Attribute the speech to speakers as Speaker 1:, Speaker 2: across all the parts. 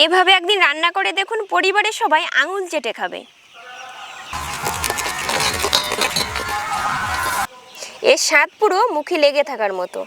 Speaker 1: এভাবে একদিন রান্না করে দেখুন, পরিবারের সবাই আঙুল চেটে খাবে। এর স্বাদ পুরো মুখে লেগে থাকার মতো।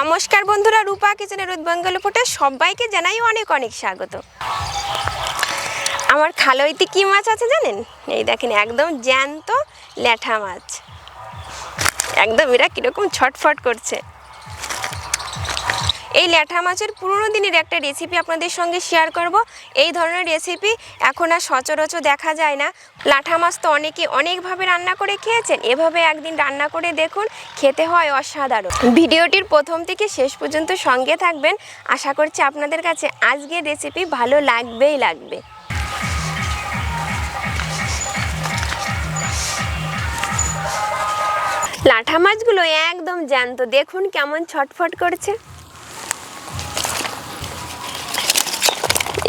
Speaker 1: নমস্কার বন্ধুরা, রূপা কিচেনের বেঙ্গলি ফুডে সবাইকে জানাই অনেক অনেক স্বাগত। আমার খালইতে কি মাছ আছে জানেন? এই দেখেন, একদম জ্যান্ত ল্যাঠা মাছ। একদম এরা কীরকম ছটফট করছে। এই ল্যাঠা মাছের পুরনো দিনের একটা রেসিপি আপনাদের সঙ্গে শেয়ার করব। এই ধরনের রেসিপি এখন আর সচরাচর দেখা যায় না। ল্যাঠা মাছ তো অনেকে অনেকভাবে রান্না করে খেয়েছেন, এভাবে একদিন রান্না করে দেখুন, খেতে হয় অসাধারণ। ভিডিওটির প্রথম থেকে শেষ পর্যন্ত সঙ্গে থাকবেন। আশা করছি আপনাদের কাছে আজকের রেসিপি ভালো লাগবেই লাগবে। ল্যাঠা মাছগুলো একদম জ্যান্ত, দেখুন কেমন ছটফট করছে।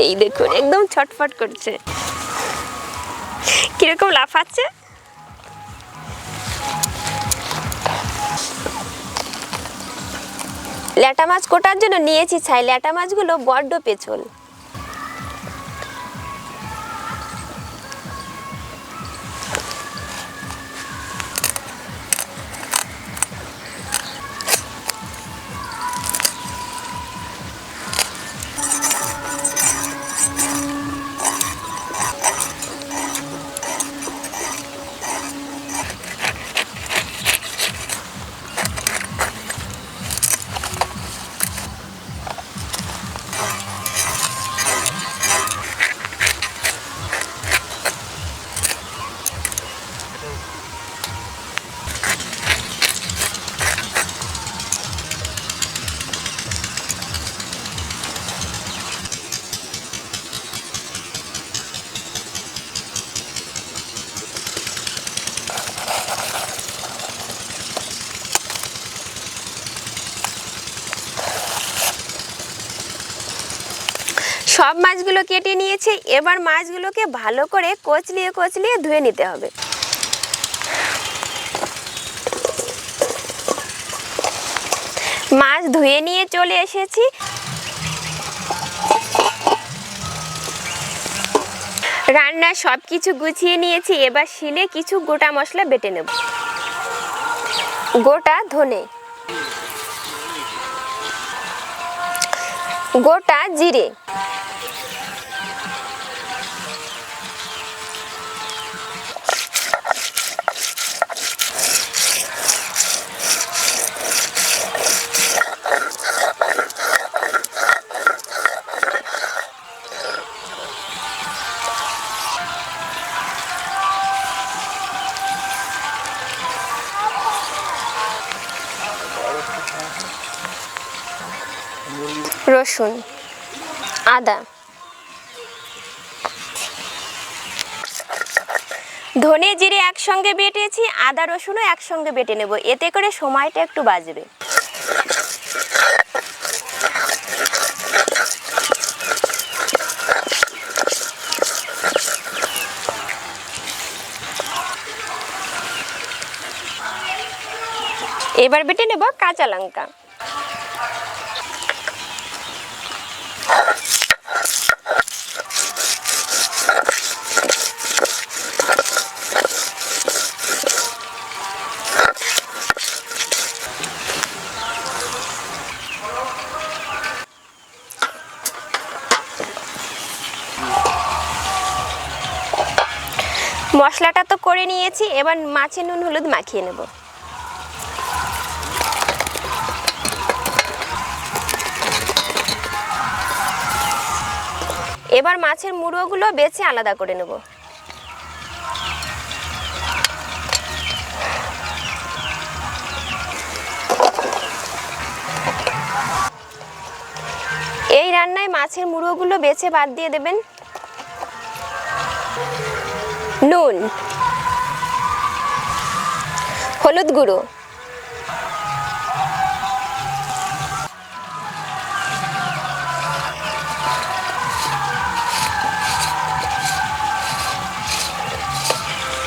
Speaker 1: এই দেখুন, একদম ছটফট করছে, কিরকম লাফাচ্ছে। ল্যাটা মাছ কোটার জন্য নিয়েছি ছাই। ল্যাটা মাছগুলো বড্ড পেছল। সব মাছগুলো কেটে নিয়েছি। এবার মাছগুলোকে ভালো করে কচলিয়ে কচলিয়ে ধুয়ে নিতে হবে। মাছ ধুয়ে নিয়ে চলে এসেছি। রান্নার সব কিছু গুছিয়ে নিয়েছি। এবার শিলে কিছু গোটা মশলা বেটে নেব। গোটা ধনে, গোটা জিরে, রসুন, আদা, ধনে জিরে একসঙ্গে বেটেছি। আদা রসুনও একসঙ্গে বেটে নেব, এতে করে সময়টা একটু বাঁচবে। এবার বেটে নেব কাঁচা লঙ্কা। মশলাটা তো করে নিয়েছি, এবার মাছে নুন হলুদ মাখিয়ে নেব। এবার মাছের মুড়োগুলো বেছে আলাদা করে নেব। রান্নায় মাছের মুড়োগুলো বেছে বাদ দিয়ে দেবেন। নুন, হলুদ গুঁড়ো,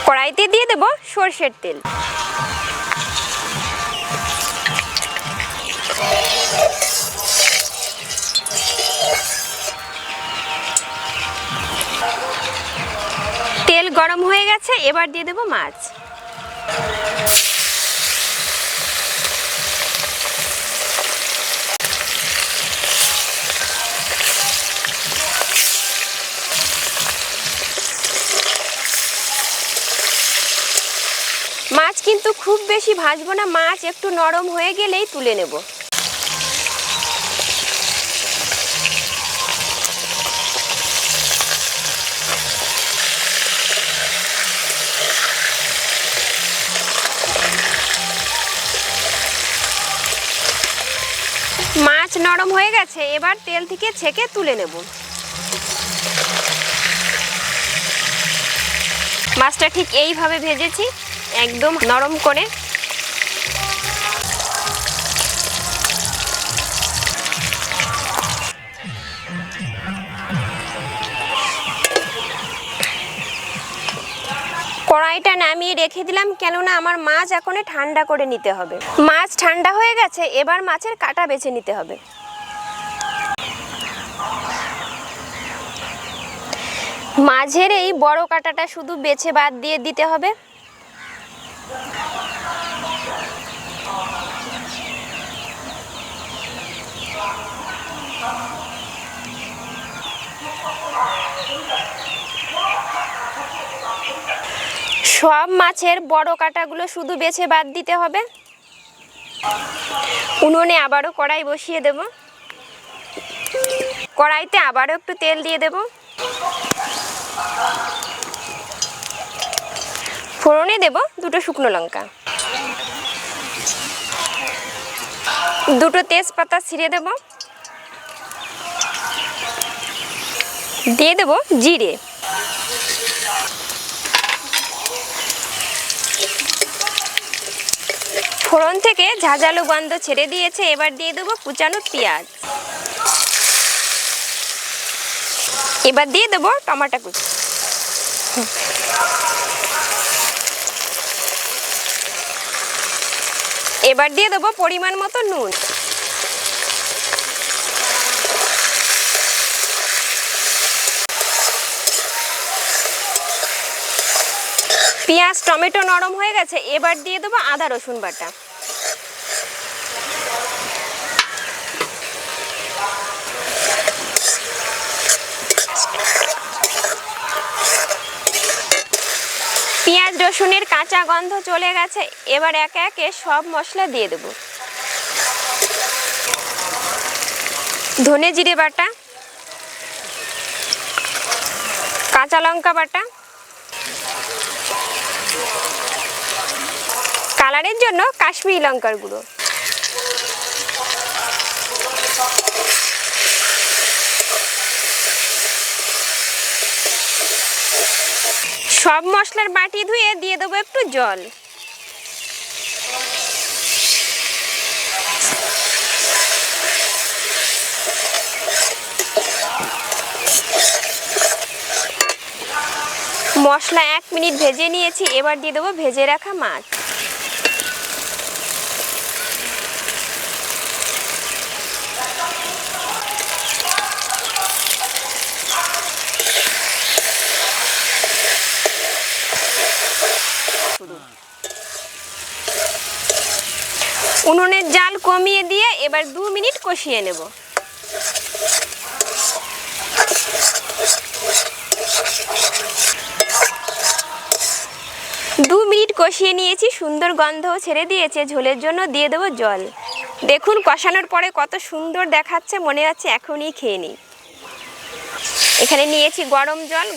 Speaker 1: কড়াইতে দিয়ে দেব সরষের তেল। তেল গরম হয়ে গেছে, এবার দিয়ে দেব মাছ। মাছ কিন্তু খুব বেশি ভাজবো না, মাছ একটু নরম হয়ে গেলেই তুলে নেব। মাছ নরম হয়ে গেছে, এবার তেল থেকে ছেঁকে তুলে নেব। মাছটা ঠিক এইভাবে ভেজেছি, একদম নরম করে। কড়াইটা নামিয়ে রেখে দিলাম, কেননা আমার মাছ এখন ঠান্ডা করে নিতে হবে। মাছ ঠান্ডা হয়ে গেছে, এবার মাছের কাঁটা বেছে নিতে হবে। মাঝের এই বড় কাঁটাটা শুধু বেছে বাদ দিয়ে দিতে হবে। সব মাছের বড় কাঁটাগুলো শুধু বেছে বাদ দিতে হবে। উনুনে আবারও কড়াই বসিয়ে দেব। কড়াইতে আবারও একটু তেল দিয়ে দেব। ফোড়নে দেব দুটো শুকনো লঙ্কা, দুটো তেজপাতা ছিঁড়ে দেব, দিয়ে দেব জিরে, ফোড়ন থেকে ঝাঁঝালো গন্ধ ছেড়ে দিয়েছে, এবার দিয়ে দেবো কুচানো পেঁয়াজ, এবার দিয়ে দেবো টমেটো কুচি, এবার দিয়ে দেবো পরিমাণ মতো নুন। পেঁয়াজ টমেটো নরম হয়ে গেছে, এবার দিয়ে দেবো আদা রসুন বাটা। পেঁয়াজ রসুনের কাঁচা গন্ধ চলে গেছে, এবার একে একে সব মশলা দিয়ে দেব। ধনে জিরে বাটা, কাঁচা লঙ্কা বাটা, কালারের জন্য কাশ্মীরি লঙ্কার গুঁড়ো, সব মশলার বাটি ধুয়ে দিয়ে দেবো একটু জল। মশলা 1 মিনিট ভেজে নিয়েছি, এবার দিয়ে দেবো ভেজে রাখা মাছ। উনুনের জাল কমিয়ে দিয়ে এবার 2 মিনিট কষিয়ে নেব। কষিয়ে নিয়েছি, সুন্দর গন্ধও ছেড়ে দিয়েছে। ঝোলের জন্য দিয়ে দেবো জল। দেখুন কষানোর পরে কত সুন্দর দেখাচ্ছে, মনে হচ্ছে এখনই খেয়ে নিই। এখানে নিয়েছি গরম জল।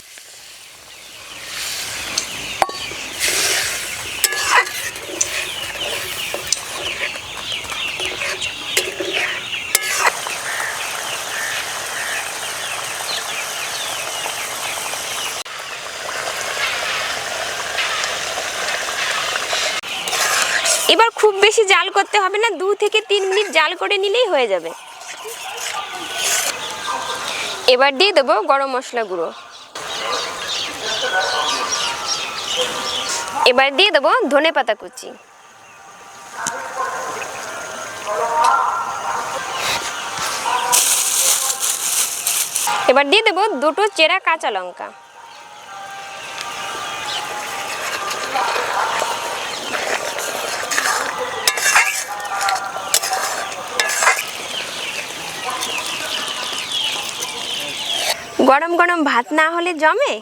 Speaker 1: এবার খুব বেশি জাল করতে হবে না, 2 থেকে 3 মিনিট জাল করে নিলেই হয়ে যাবে। এবার দিয়ে দেবো গরম মশলা গুঁড়ো। এবার দিয়ে দেবো ধনেপাতা কুচি। এবার দিয়ে দেবো 2টো চেরা কাঁচা লঙ্কা। গরম গরম ভাত না হলে জমে।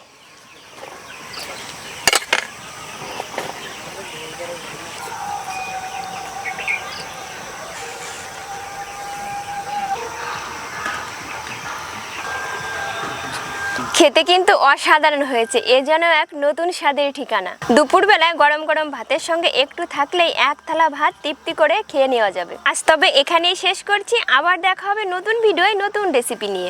Speaker 1: খেতে কিন্তু অসাধারণ হয়েছে, এ যেন এক নতুন স্বাদের ঠিকানা। দুপুরবেলায় গরম গরম ভাতের সঙ্গে একটু থাকলেই এক থালা ভাত তৃপ্তি করে খেয়ে নেওয়া যাবে। আজ তবে এখানেই শেষ করছি, আবার দেখা হবে নতুন ভিডিওয় নতুন রেসিপি নিয়ে।